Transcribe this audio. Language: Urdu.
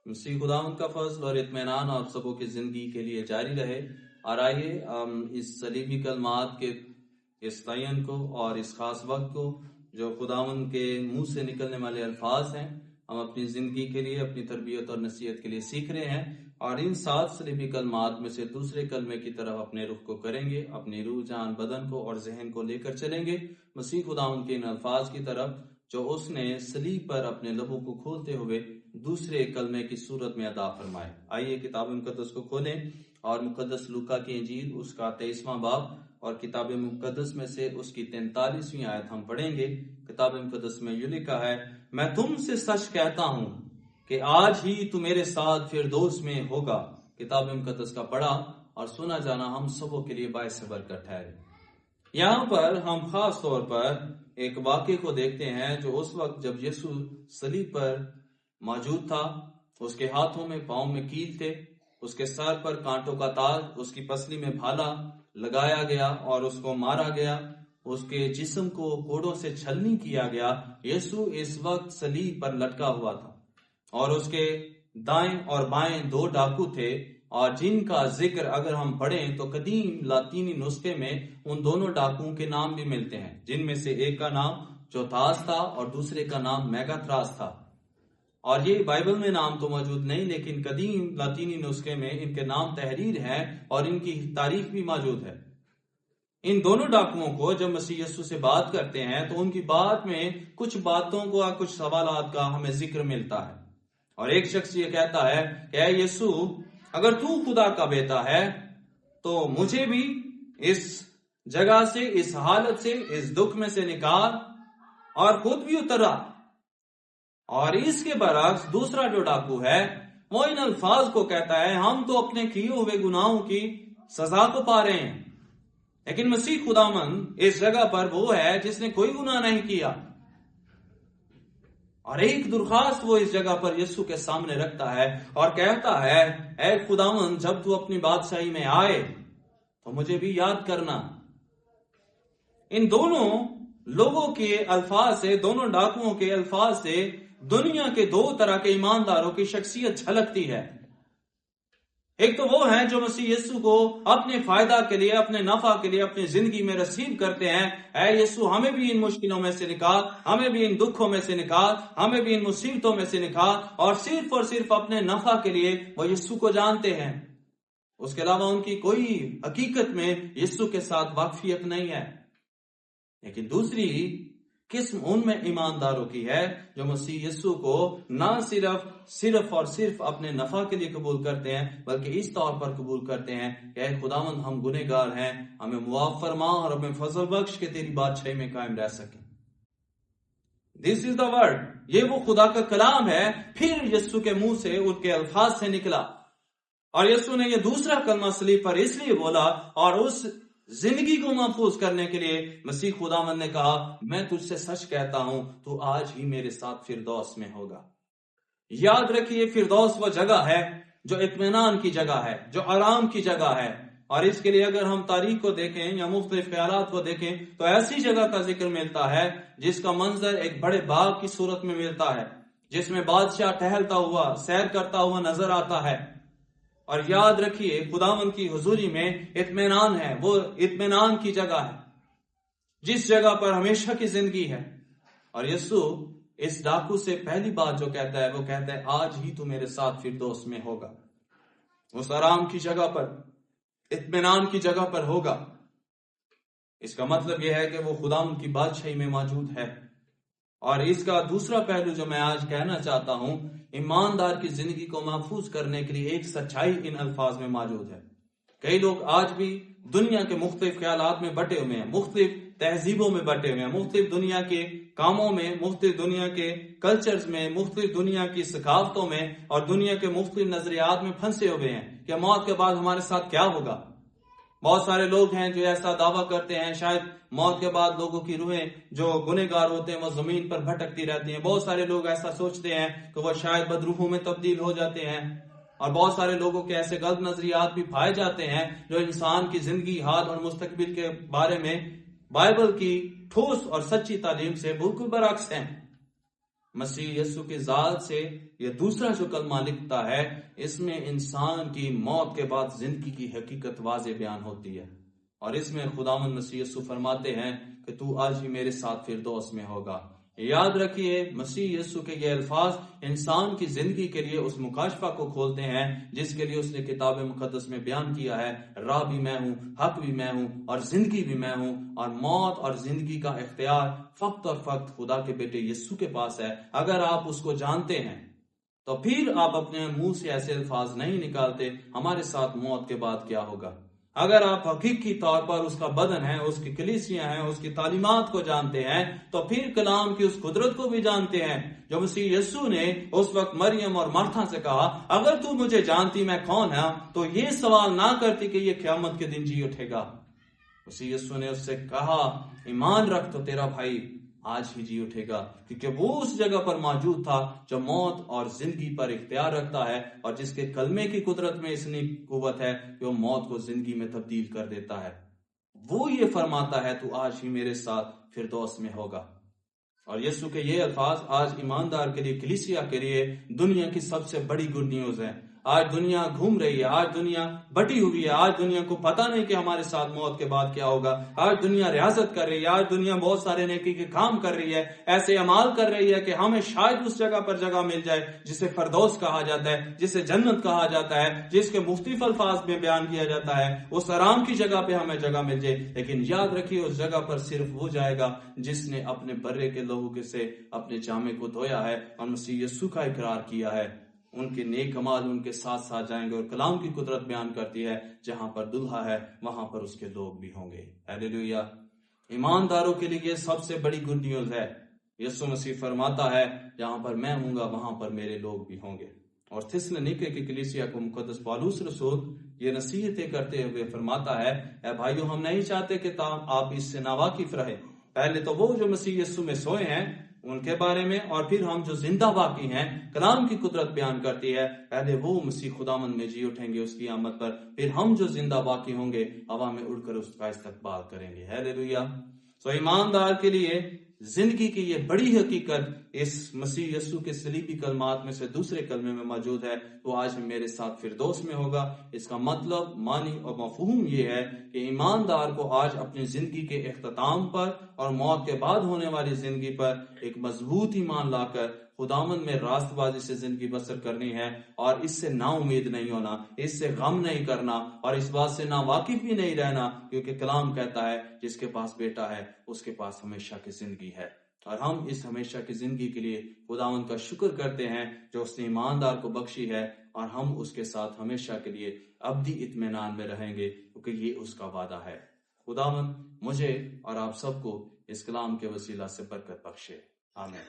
مسیح خداوند کا فضل اور اطمینان آپ سبوں کی زندگی کے لیے جاری رہے۔ اور آئیے اس صلیبی کلمات کے اس تعین کو اور اس خاص وقت کو جو خداوند کے منہ سے نکلنے والے الفاظ ہیں، ہم اپنی زندگی کے لیے، اپنی تربیت اور نصیحت کے لیے سیکھ رہے ہیں، اور ان 7 صلیبی کلمات میں سے دوسرے کلمے کی طرف اپنے رخ کو کریں گے، اپنی روح، جان، بدن کو اور ذہن کو لے کر چلیں گے مسیح خداوند کے ان الفاظ کی طرف جو اس نے صلیب پر اپنے لبوں کو کھولتے ہوئے دوسرے کلمے کی صورت میں ادا فرمائے۔ آئیے کتاب مقدس کو کھولیں اور مقدس لوکا کی انجیل اس کا 23واں باب اور کتاب مقدس میں سے اس کی 43ویں آیت ہم پڑھیں گے۔ کتاب مقدس میں یہ لکھا ہے، میں تم سے سچ کہتا ہوں کہ آج ہی تو میرے ساتھ فردوس میں ہوگا۔ کتاب مقدس کا پڑھا اور سنا جانا ہم سبوں کے لیے باعث برکت ٹھہرے۔ یہاں پر ہم خاص طور پر ایک واقعے کو دیکھتے ہیں جو اس وقت جب یسوع صلیب پر موجود تھا، اس کے ہاتھوں میں پاؤں میں کیل تھے، اس کے سر پر کانٹوں کا تاج، اس کی پسلی میں بھالا لگایا گیا اور اس کو مارا گیا، اس کے جسم کو کوڑوں سے چھلنی کیا گیا۔ یسوع اس وقت صلیب پر لٹکا ہوا تھا اور اس کے دائیں اور بائیں 2 ڈاکو تھے، اور جن کا ذکر اگر ہم پڑھیں تو قدیم لاطینی نسخے میں ان دونوں ڈاکوؤں کے نام بھی ملتے ہیں، جن میں سے ایک کا نام چوتھاس تھا اور دوسرے کا نام میگاتھراس تھا۔ اور یہ بائبل میں نام تو موجود نہیں، لیکن قدیم لاطینی نسخے میں ان کے نام تحریر ہیں اور ان کی تاریخ بھی موجود ہے۔ ان دونوں ڈاکوؤں کو جب مسیح یسوع سے بات کرتے ہیں تو ان کی بات میں کچھ باتوں کو، کچھ سوالات کا ہمیں ذکر ملتا ہے، اور ایک شخص یہ کہتا ہے کہ اے یسوع، اگر تو خدا کا بیٹا ہے تو مجھے بھی اس جگہ سے، اس حالت سے، اس دکھ میں سے نکال، اور خود بھی اترا۔ اور اس کے برعکس دوسرا جو ڈاکو ہے وہ ان الفاظ کو کہتا ہے، ہم تو اپنے کیے ہوئے گناہوں کی سزا کو پا رہے ہیں، لیکن مسیح خداوند اس جگہ پر وہ ہے جس نے کوئی گناہ نہیں کیا۔ اور ایک درخواست وہ اس جگہ پر یسوع کے سامنے رکھتا ہے اور کہتا ہے، اے خداوند، جب تو اپنی بادشاہی میں آئے تو مجھے بھی یاد کرنا۔ ان دونوں لوگوں کے الفاظ سے، دونوں ڈاکوؤں کے الفاظ سے دنیا کے 2 طرح کے ایمانداروں کی شخصیت جھلکتی ہے۔ ایک تو وہ ہیں جو مسیح یسوع کو اپنے فائدہ کے لیے، اپنے نفع کے لیے اپنی زندگی میں رسیو کرتے ہیں، اے یسوع ہمیں بھی ان مشکلوں میں سے نکال، ہمیں بھی ان دکھوں میں سے نکال، ہمیں بھی ان مصیبتوں میں سے نکال، اور صرف اپنے نفع کے لیے وہ یسوع کو جانتے ہیں۔ اس کے علاوہ ان کی کوئی حقیقت میں یسوع کے ساتھ واقفیت نہیں ہے۔ لیکن دوسری قسم ان میں ایمانداروں کی ہے جو مسیح یسوع کو نہ صرف اور صرف اپنے نفع کے لیے قبول کرتے ہیں، بلکہ اس طور پر قبول کرتے ہیں کہ اے خداوند، ہم گنہگار ہیں، ہمیں معاف فرما اور ہمیں فضل بخش کے تیری بادشاہی میں قائم رہ سکیں۔ دس از دا ورڈ، یہ وہ خدا کا کلام ہے۔ پھر یسوع کے منہ سے ان کے الفاظ سے نکلا، اور یسوع نے یہ دوسرا کلمہ صلیب پر اس لیے بولا، اور اس زندگی کو محفوظ کرنے کے لیے مسیح خداوند نے کہا، میں تجھ سے سچ کہتا ہوں، تو آج ہی میرے ساتھ فردوس میں ہوگا۔ یاد رکھیے، فردوس وہ جگہ ہے جو اطمینان کی جگہ ہے، جو آرام کی جگہ ہے، اور اس کے لیے اگر ہم تاریخ کو دیکھیں یا مختلف خیالات کو دیکھیں تو ایسی جگہ کا ذکر ملتا ہے جس کا منظر ایک بڑے باغ کی صورت میں ملتا ہے، جس میں بادشاہ ٹہلتا ہوا، سیر کرتا ہوا نظر آتا ہے۔ اور یاد رکھیے، خداوند کی حضوری میں اطمینان ہے، وہ اطمینان کی جگہ ہے جس جگہ پر ہمیشہ کی زندگی ہے۔ اور یسوع اس ڈاکو سے پہلی بات جو کہتا ہے وہ کہتا ہے، آج ہی تو میرے ساتھ فردوس میں ہوگا، اس آرام کی جگہ پر، اطمینان کی جگہ پر ہوگا۔ اس کا مطلب یہ ہے کہ وہ خداوند کی بادشاہی میں موجود ہے۔ اور اس کا دوسرا پہلو جو میں آج کہنا چاہتا ہوں، ایماندار کی زندگی کو محفوظ کرنے کے لیے ایک سچائی ان الفاظ میں موجود ہے۔ کئی لوگ آج بھی دنیا کے مختلف خیالات میں بٹے ہوئے ہیں، مختلف تہذیبوں میں بٹے ہوئے ہیں، مختلف دنیا کے کاموں میں، مختلف دنیا کے کلچرز میں، مختلف دنیا کی ثقافتوں میں اور دنیا کے مختلف نظریات میں پھنسے ہوئے ہیں کہ موت کے بعد ہمارے ساتھ کیا ہوگا۔ بہت سارے لوگ ہیں جو ایسا دعویٰ کرتے ہیں شاید موت کے بعد لوگوں کی روحیں جو گنہگار ہوتے ہیں وہ زمین پر بھٹکتی رہتی ہیں۔ بہت سارے لوگ ایسا سوچتے ہیں کہ وہ شاید بدروحوں میں تبدیل ہو جاتے ہیں، اور بہت سارے لوگوں کے ایسے غلط نظریات بھی پائے جاتے ہیں جو انسان کی زندگی، حال اور مستقبل کے بارے میں بائبل کی ٹھوس اور سچی تعلیم سے بالکل برعکس ہیں۔ مسیح یسوع کی ذات سے یہ دوسرا جو کلمہ لکھتا ہے، اس میں انسان کی موت کے بعد زندگی کی حقیقت واضح بیان ہوتی ہے، اور اس میں خداوند مسیح یسوع فرماتے ہیں کہ تو آج ہی میرے ساتھ فردوس میں ہوگا۔ یاد رکھیے، مسیح یسوع کے یہ الفاظ انسان کی زندگی کے لیے اس مکاشفہ کو کھولتے ہیں جس کے لیے اس نے کتاب مقدس میں بیان کیا ہے، راہ بھی میں ہوں، حق بھی میں ہوں، اور زندگی بھی میں ہوں، اور موت اور زندگی کا اختیار فقط اور فقط خدا کے بیٹے یسوع کے پاس ہے۔ اگر آپ اس کو جانتے ہیں تو پھر آپ اپنے منہ سے ایسے الفاظ نہیں نکالتے، ہمارے ساتھ موت کے بعد کیا ہوگا۔ اگر آپ حقیقی طور پر اس کا بدن ہے، اس کی کلیسیاں ہیں، اس کی تعلیمات کو جانتے ہیں، تو پھر کلام کی اس قدرت کو بھی جانتے ہیں جو مسیح یسوع نے اس وقت مریم اور مرتھا سے کہا، اگر تو مجھے جانتی میں کون ہوں تو یہ سوال نہ کرتی کہ یہ قیامت کے دن جی اٹھے گا۔ مسیح یسوع نے اس سے کہا، ایمان رکھ تو تیرا بھائی آج ہی جی اٹھے گا، کیونکہ وہ اس جگہ پر موجود تھا جو موت اور زندگی پر اختیار رکھتا ہے، اور جس کے کلمے کی قدرت میں اتنی قوت ہے کہ وہ موت کو زندگی میں تبدیل کر دیتا ہے۔ وہ یہ فرماتا ہے، تو آج ہی میرے ساتھ فردوس میں ہوگا۔ اور یسوع کے یہ الفاظ آج ایماندار کے لیے، کلیسیا کے لیے دنیا کی سب سے بڑی گڈ نیوز ہے۔ آج دنیا گھوم رہی ہے، آج دنیا بٹی ہوئی ہے، آج دنیا کو پتہ نہیں کہ ہمارے ساتھ موت کے بعد کیا ہوگا۔ آج دنیا ریاضت کر رہی ہے، آج دنیا بہت سارے نیکی کے کام کر رہی ہے، ایسے اعمال کر رہی ہے کہ ہمیں شاید اس جگہ پر جگہ مل جائے جسے فردوس کہا جاتا ہے، جسے جنت کہا جاتا ہے، جس کے مختلف الفاظ میں بیان کیا جاتا ہے، اس آرام کی جگہ پہ ہمیں جگہ مل جائے۔ لیکن یاد رکھیے، اس جگہ پر صرف وہ جائے گا جس نے اپنے برے کے لہو سے اپنے جامے کو دھویا ہے اور مسیح یسوع کا اقرار کیا ہے۔ ان کے نیک اعمال ان کے ساتھ ساتھ جائیں گے، اور کلام کی قدرت بیان کرتی ہے، جہاں پر دلہا ہے وہاں پر اس کے لوگ بھی ہوں گے۔ ہیلیلویا! ایمانداروں کے لیے یہ سب سے بڑی گڈ نیوز ہے۔ یسوع مسیح فرماتا ہے، جہاں پر میں ہوں گا وہاں پر میرے لوگ بھی ہوں گے۔ اور تھسلونیکے کی کلیسیا کو مقدس پالوس رسول یہ نصیحتیں کرتے ہوئے فرماتا ہے، اے بھائیو، ہم نہیں چاہتے کہ آپ اس سے ناواقف رہے۔ پہلے تو وہ جو مسیح یسوع میں سوئے ہیں ان کے بارے میں، اور پھر ہم جو زندہ باقی ہیں، کلام کی قدرت بیان کرتی ہے، پہلے وہ مسیح خداوند میں جی اٹھیں گے اس کی آمد پر، پھر ہم جو زندہ باقی ہوں گے ہوا میں اڑ کر اس کا استقبال کریں گے۔ ہیلیلویا! سو ایماندار کے لیے زندگی کی یہ بڑی حقیقت اس مسیح یسوع کے صلیبی کلمات میں سے دوسرے کلمے میں موجود ہے، تو آج میرے ساتھ فردوس میں ہوگا۔ اس کا مطلب، معنی اور مفہوم یہ ہے کہ ایماندار کو آج اپنی زندگی کے اختتام پر اور موت کے بعد ہونے والی زندگی پر ایک مضبوط ایمان لا کر خداوند میں راست بازی سے زندگی بسر کرنی ہے، اور اس سے نا امید نہیں ہونا، اس سے غم نہیں کرنا، اور اس بات سے نا واقف بھی نہیں رہنا، کیونکہ کلام کہتا ہے جس کے پاس بیٹا ہے اس کے پاس ہمیشہ کی زندگی ہے۔ اور ہم اس ہمیشہ کی زندگی کے لیے خداوند کا شکر کرتے ہیں جو اس نے ایماندار کو بخشی ہے، اور ہم اس کے ساتھ ہمیشہ کے لیے ابدی اطمینان میں رہیں گے، کیونکہ یہ اس کا وعدہ ہے۔ خداوند مجھے اور آپ سب کو اس کلام کے وسیلہ سے برکت بخشے، آمین۔